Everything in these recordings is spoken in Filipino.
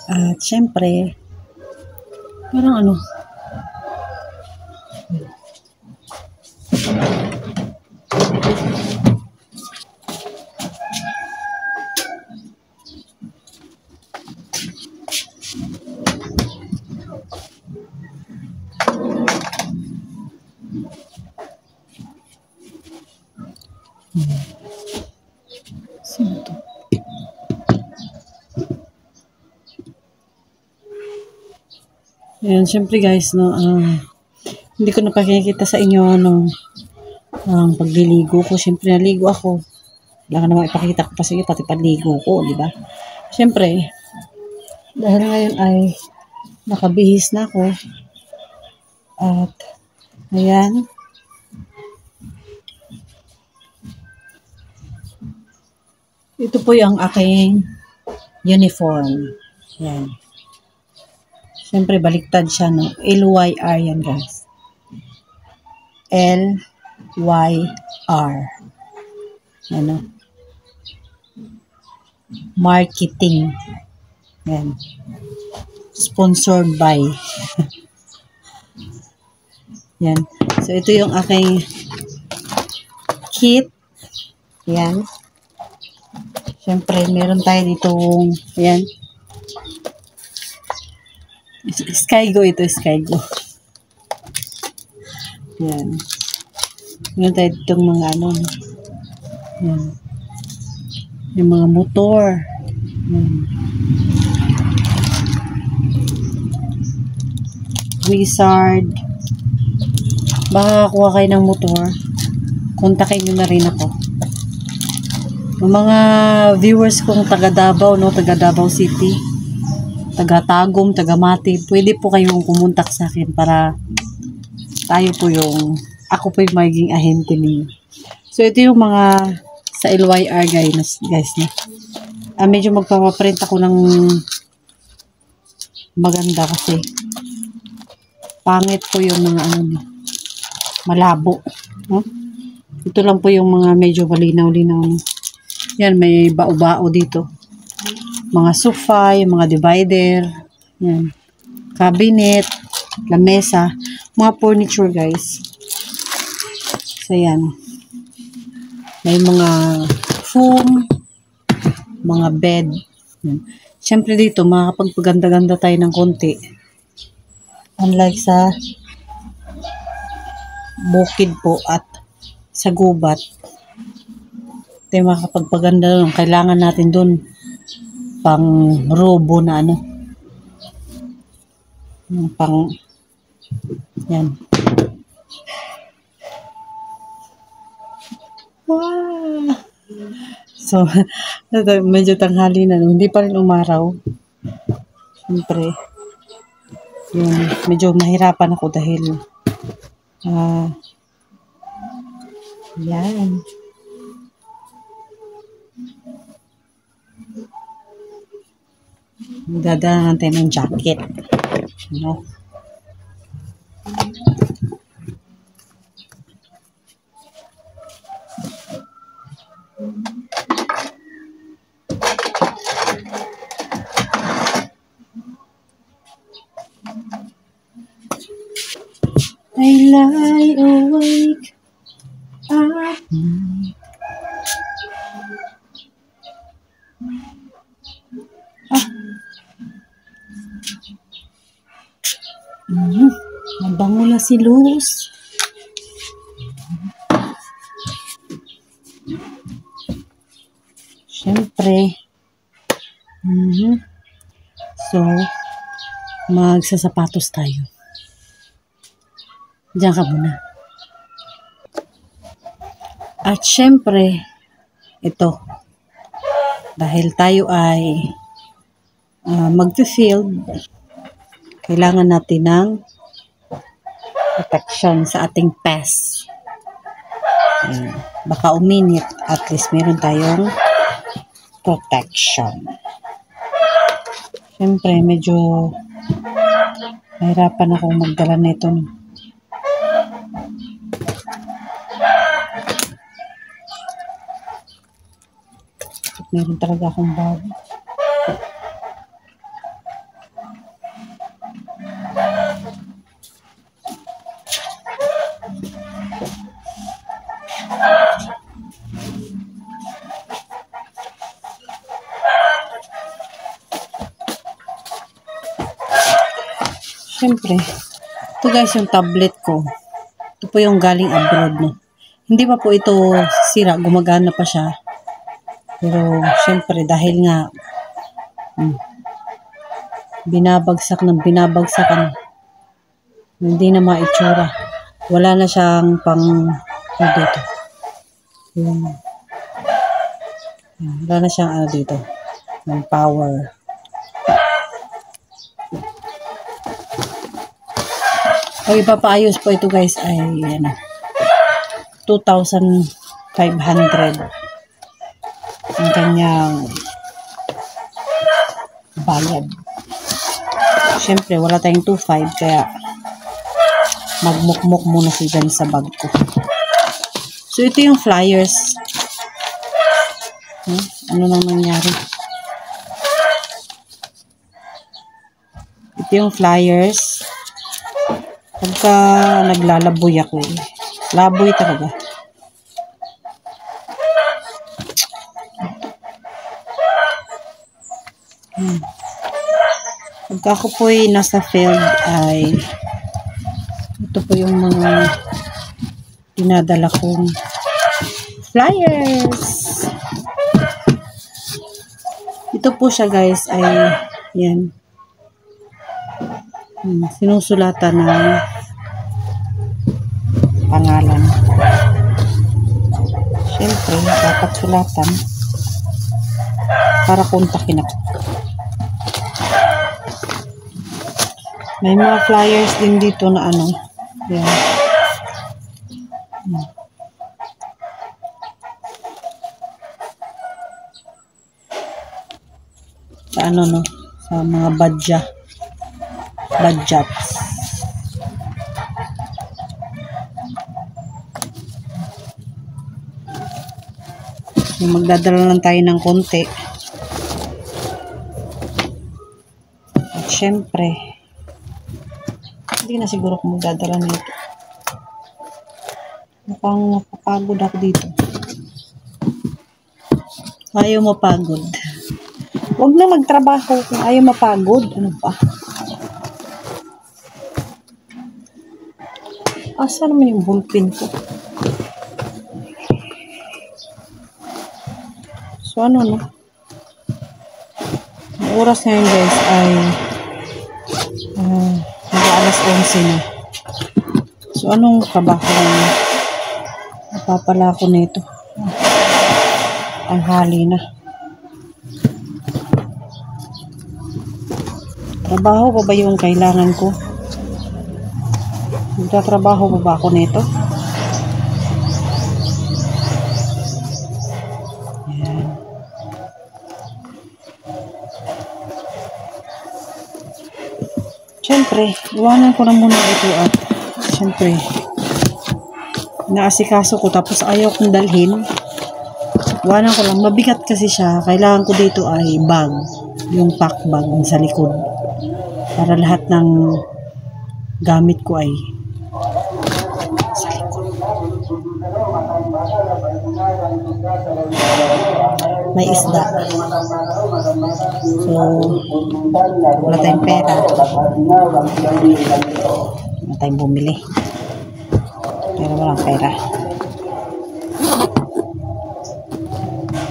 At syempre, parang ano, sino to? Ayan, syempre guys, no, hindi ko napakikita sa inyo, no, ang pagliligo ko. Syempre, naligo ako. Wala ka naman ipakita ko pa sa iyo, pati pagligo ko, di ba? Syempre, dahil ngayon ay nakabihis na ako. At, ayan. Ito po yung aking uniform. Ayan. Syempre, baliktad siya, no? L-Y-R yan, guys. L-Y-R. Ano? Marketing. Yan. Sponsored by. Yan. So, ito yung aking kit. Yan. Siyempre, meron tayo ditong, yan. Skygo ito, Skygo. Yan. Meron tayo ditong mga ano. Yan. Yung mga motor. Yan. Wizard. Baka kuha kayo ng motor. Kontakin nyo na rin ako. Yung mga viewers kong taga Davao, no, taga Davao City, taga Tagum, taga Mati, pwede po kayong kumontak sa akin para tayo po yung, ako po yung magiging ahente ninyo. So, ito yung mga sa LYR guys na. Medyo magpapaprint ako ng maganda kasi pangit po yung mga ano, malabo. No? Ito lang po yung mga medyo malinaw-linaw. Yan, may bao-bao dito. Mga sofa, yung mga divider. Yan. Cabinet, lamesa, mga furniture guys. So yan. May mga foam, mga bed. Yan. Siyempre dito, makakapagpaganda-ganda tayo ng konti. Unlike sa bukid po at sa gubat. Ito yung makakapagpaganda nun. Kailangan natin dun pang robo na ano. Pang yan. Wow! So, medyo tanghali na. Hindi pa rin umaraw. Siyempre, yun, medyo nahirapan ako dahil yan. Dadaan natin ng jacket. No? I lie awake at night. Mabango na si Luz. Siyempre. So, magsasapatos tayo. Diyan ka muna. At syempre, ito. Dahil tayo ay mag-field, kailangan natin ng protection sa ating pes. Baka uminit, at least meron tayong protection. Siyempre, medyo mahirapan akong magdala nito. Meron talaga akong bag. Siyempre, ito guys yung tablet ko. Ito po yung galing abroad, no. Hindi pa po ito sira, gumagana pa siya. Pero siyempre dahil nga binabagsak ano, hindi na maitsura. Wala na siyang pang dito. Wala na siyang dito. Ng power. O ipapaayos po ito guys ay 2,500 ang kanyang bayad. Siyempre wala tayong 2,500 kaya magmukmuk muna si dyan sa bag ko. So ito yung flyers. Ano nang nangyari? Ito yung flyers. Pagka naglalaboy ako laboy talaga. Pagka ako po nasa field ay ito po yung mga dinadala kong flyers. Ito po siya guys ay yan. Sinusulatan ng pangalan. Siyempre, dapat sulatan para kontakin ako. May mga flyers din dito na ano. Yan. Sa ano no? Sa mga budgets. Magdadala lang tayo ng konti. At syempre, hindi na siguro kung magdadala nito. Mukhang mapapagod ako dito. Ayaw mapagod. Huwag na magtrabaho kung ayaw mapagod. Ano pa? Asa naman yung bullpen ko? So ano no? Ang oras ngayon guys ay alas 11 na. So anong trabaho na napapala ko nito? Ang hali na. Trabaho pa ba yung kailangan ko? Magtatrabaho pa ba ako nito? Ayan. Siyempre, iwanan ko na muna ito at siyempre, naasikaso ko tapos ayaw kong dalhin. Iwanan ko lang. Mabigat kasi siya. Kailangan ko dito ay bag. Yung pack bag sa likod. Para lahat ng gamit ko ay sa likod. May isda. So, wala tayong pera. Wala tayong bumili. Pero walang pera.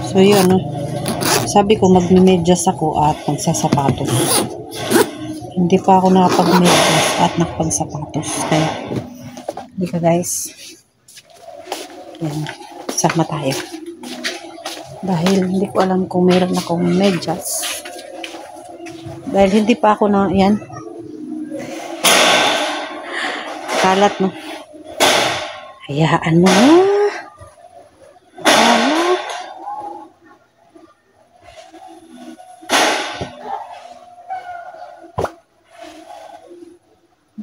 So, yun, no? Sabi ko, magmemedyas ako at magsasapatos. Hindi pa ako nakapag-medyas at nakapagsapatos. Kaya, hindi ka guys. Yan. Sama tayo. Dahil hindi ko alam kung meron akong medyas. Dahil hindi pa ako na, yan. Kalat, no? Hayaan mo. Kalat.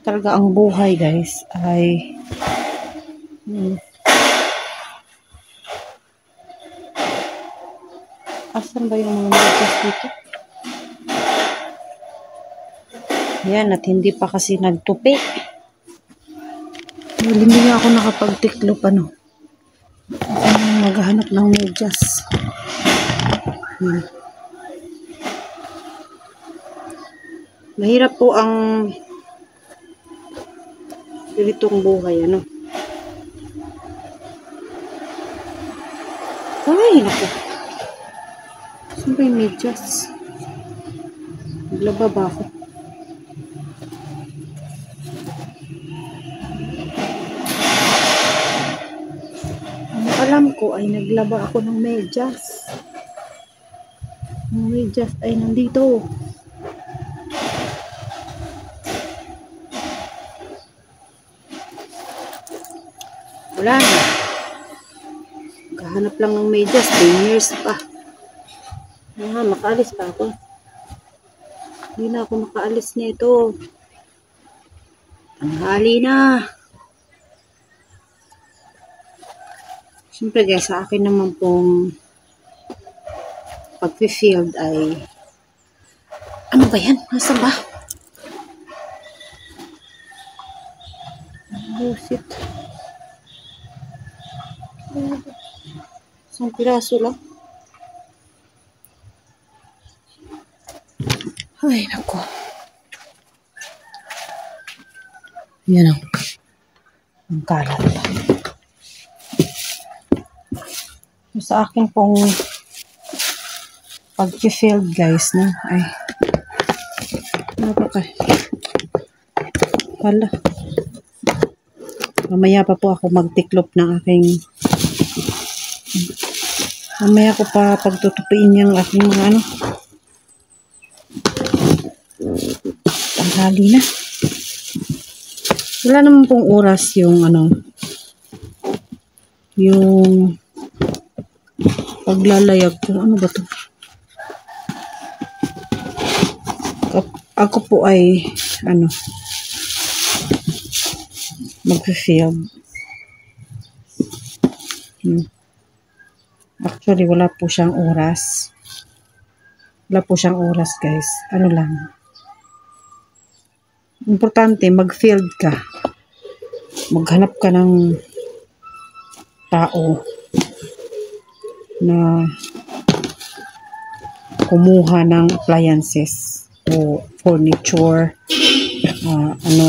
Talaga ang buhay, guys, ay asan ba yung mga medyas dito? Yan, at hindi pa kasi nagtupi. Hindi nga ako nakapagtiklop, ano. Maghahanap ng medyas. Mahirap po ang Ganitong buhay, ano. Ay, naku. Saan ba yung medyas? Naglaba ba ako? Ang alam ko ay naglaba ako ng medyas. Ang medyas ay nandito. Wala na. Kahanap lang ng medyas. 10 years pa. Makaalis pa ako. Hindi na ako makaalis nito. Tanghali na. Siyempre guys, sa akin naman pong pag-field ay ano ba yan? Nasaan ba? Busit. Isang piraso lang. Ay, naku. Yan ang kalat. Sa akin pong pag-field guys, no? Ay. Ano ba ka? Pala. Mamaya pa po ako magtiklop ng aking mamaya ko pa pagtutupiin yung aking mga ano. Tanghali na. Wala naman pong oras yung ano, yung paglalayag ko. Ano ba to? Ako po ay ano, mag-field. Actually, wala po siyang oras. Wala po siyang oras, guys. Ano lang. Importante, mag-field ka. Maghanap ka ng tao na kumuha ng appliances o furniture. Ano.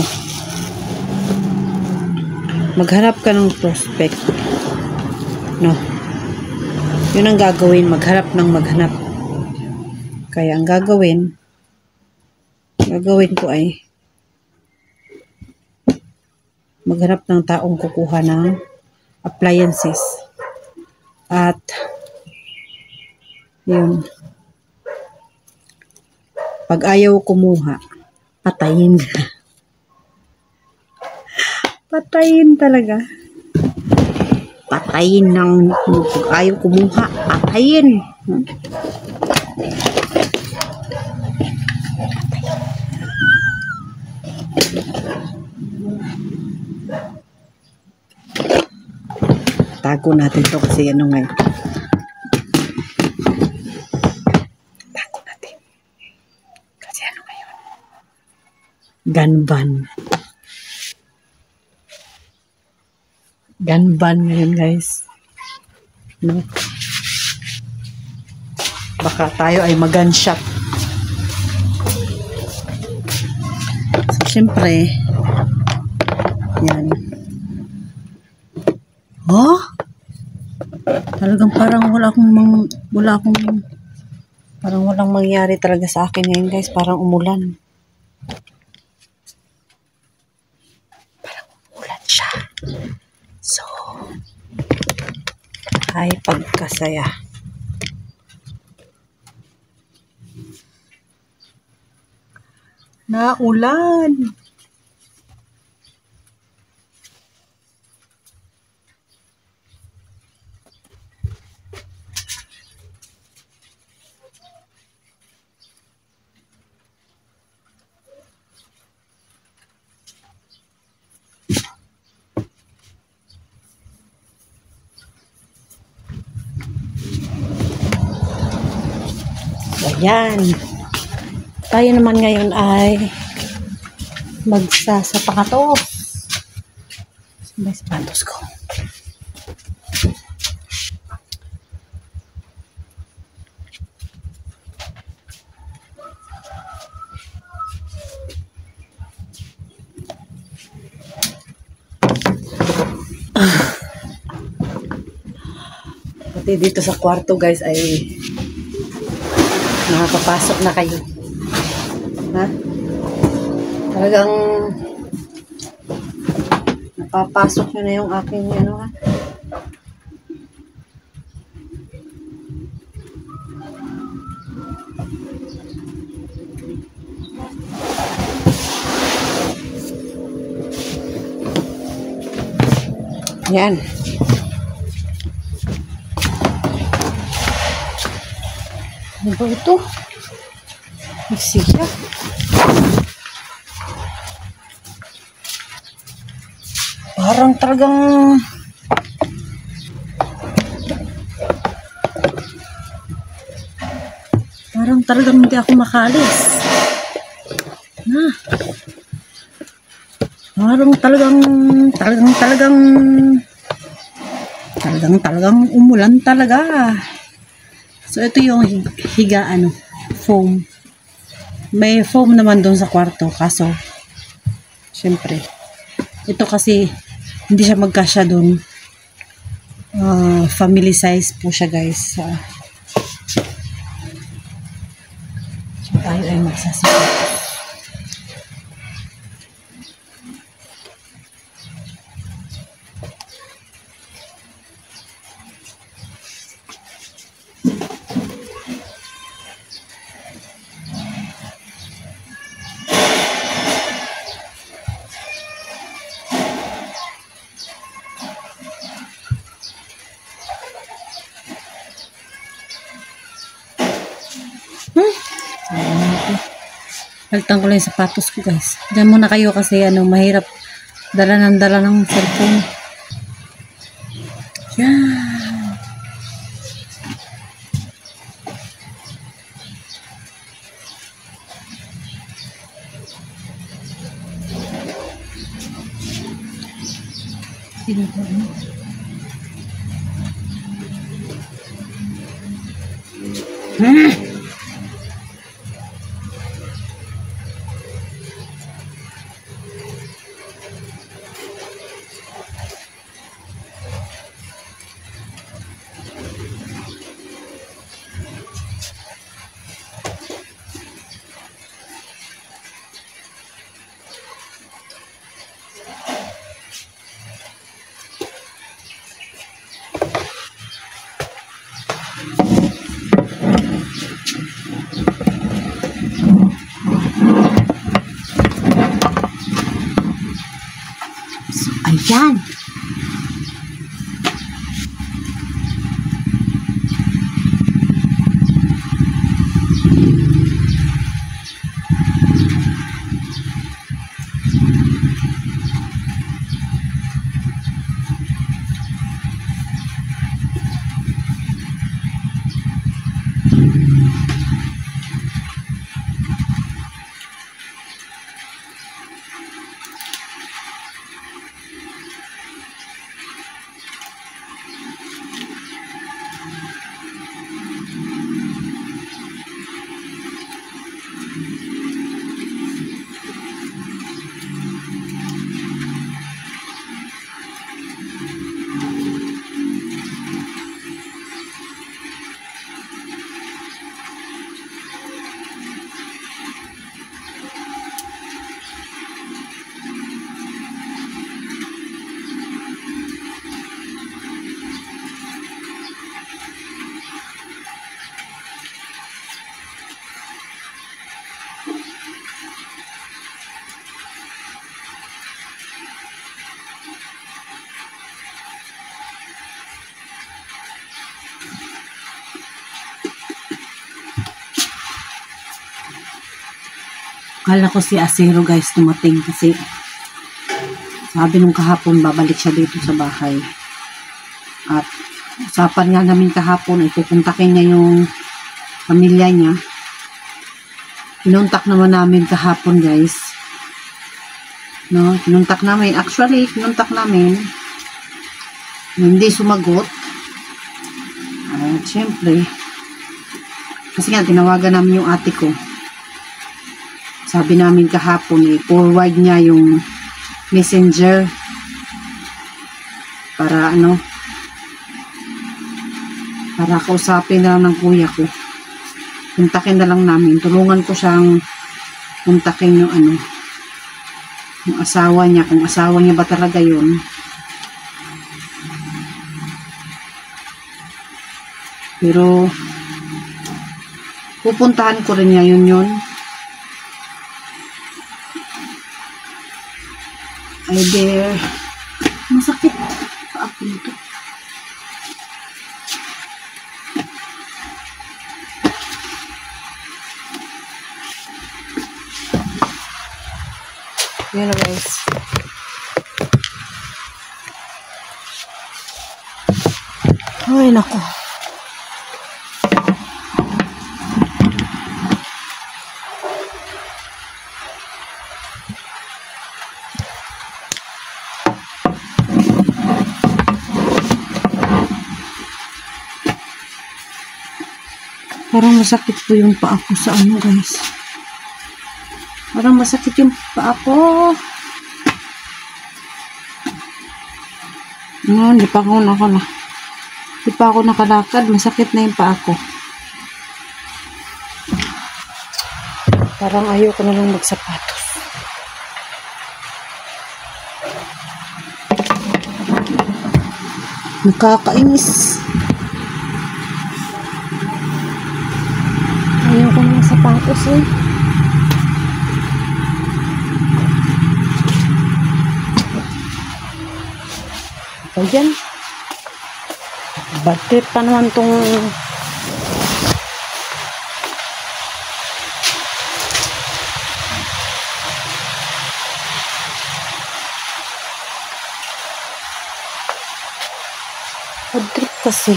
Maghanap ka ng prospect. No. Yun ang gagawin. Maghanap ng maghanap. Kaya ang gagawin ko ay maghanap ng taong kukuha ng appliances. At yun. Pag ayaw kumuha, patayin. Patayin talaga. Patayin ng pag ayaw kumuha, patayin. Tago natin to kasi ano ngayon. Tago natin. Kasi ano ngayon. Gun ban. Gun ban ngayon guys. No? Baka tayo ay mag-gunshot. So, syempre, yan. Oh? Talagang parang parang walang mangyari talaga sa akin ngayon guys. Parang umulan. Parang umulan siya. So, ay pagkasaya. Naulan. Ayan. Tayo naman ngayon ay magsasapatos. May sapatos ko. Pati dito sa kwarto guys ay nakapapasok na kayo. Ha? Talagang napapasok nyo na yung aking ano ha. Yan. Ano ba ito? Siya. Parang talagang hindi ako makalis. Na. Parang talagang umulan talaga. So ito yung higaan, foam. May foam naman doon sa kwarto, kaso syempre ito kasi hindi siya magkasya doon. Family size po siya guys. So tayo ay magsasapatos. Halitan ko lang yung sapatos ko guys. Diyan muna kayo kasi mahirap dala ng cellphone. Yan. Sino po? Ayan. Kala ko si Asero guys dumating kasi sabi nung kahapon babalik siya dito sa bahay. At usapan nga namin kahapon ay pupuntakin niya yung pamilya niya. Pinuntak naman namin kahapon guys. No, pinuntak namin. Actually, pinuntak namin. Hindi sumagot. At syempre, kasi nga tinawagan namin yung ate ko. Sabi namin kahapon forward niya yung messenger para para kausapin na lang ng kuya ko. Kontakin na lang namin. Tulungan ko siyang kontakin yung ano, yung asawa niya, kung asawa niya ba talaga yun. Pero pupuntahan ko rin ngayon yun. Ay there. Masakit pa ako nito. Yun na guys. Ay nako. Parang masakit po yung paa ko sa ano guys. Parang masakit yung paa ko. No, hindi pa ako nakalakad. Masakit na yung paa ko. Parang ayoko na lang magsapatos. Nakakainis. Ayoko na ng sapatos eh. Ito dyan. Bad trip pa naman tong bad trip kasi.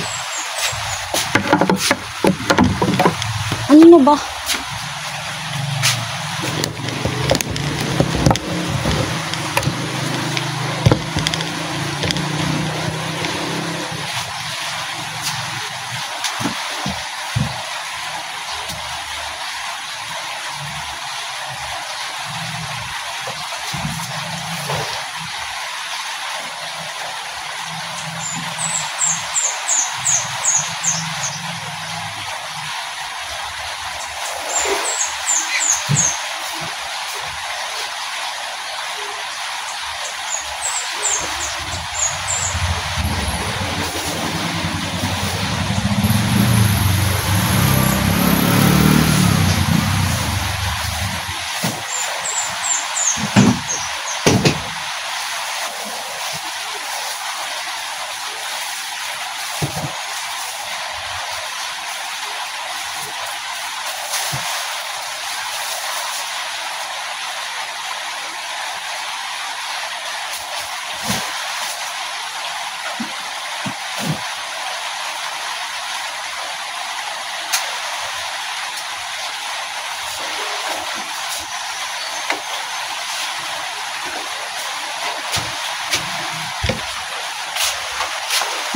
Ano ba?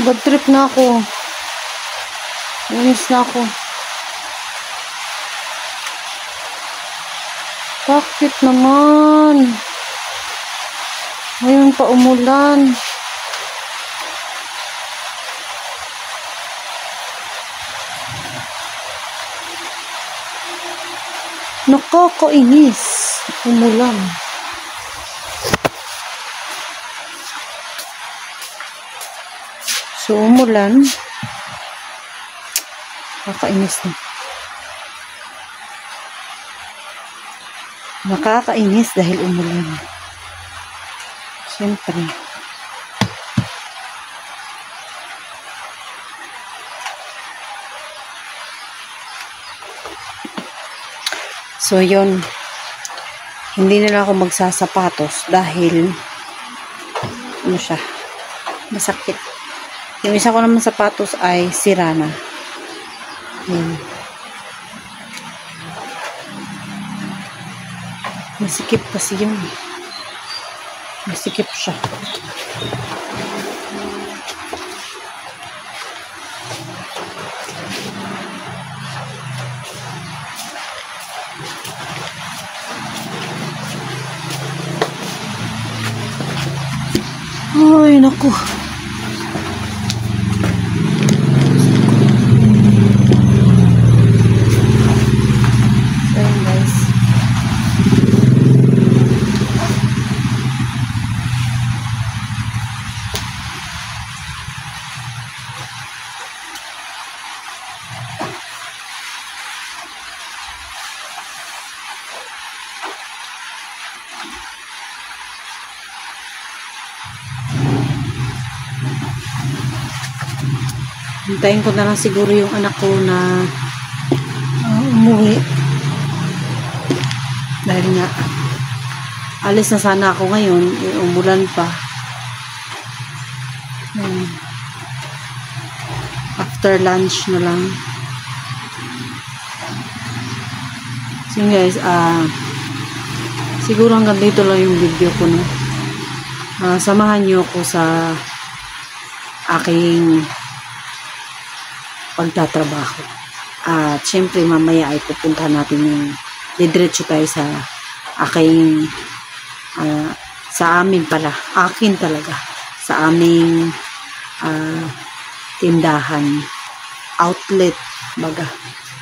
Bad trip na ako. Inis na ako. Bakit naman? Ngayon pa umulan. Nakakainis. Umulan. So, umulan. Nakakainis na. Nakakainis dahil umulan. Siyempre. So, yun. Hindi na ako magsasapatos dahil ano siya, masakit. Yung isa ko naman sapatos ay sira na. Yun. Masikip kasi yun. Masikip siya. Ay, naku. Hintayin ko na lang siguro yung anak ko na umuwi. Dahil nga, alis na sana ako ngayon, umulan pa. After lunch na lang. So guys, siguro hanggang dito lang yung video ko, no. Samahan nyo ako sa aking pagtatrabaho. At syempre mamaya ay pupunta natin yung didiretso tayo sa aking sa amin pala, akin talaga, sa aming tindahan, outlet baga,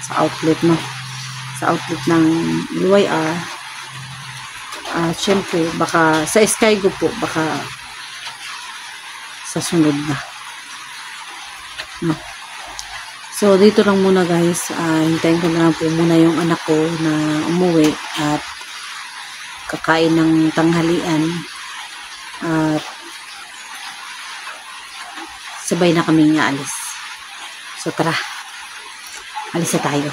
sa outlet, no, sa outlet ng LYR. Syempre baka sa Skygo po, baka sa sunod na, no. So dito lang muna guys, hintayin ko na lang po muna yung anak ko na umuwi at kakain ng tanghalian at sabay na kaming aalis. So tara, alis na tayo.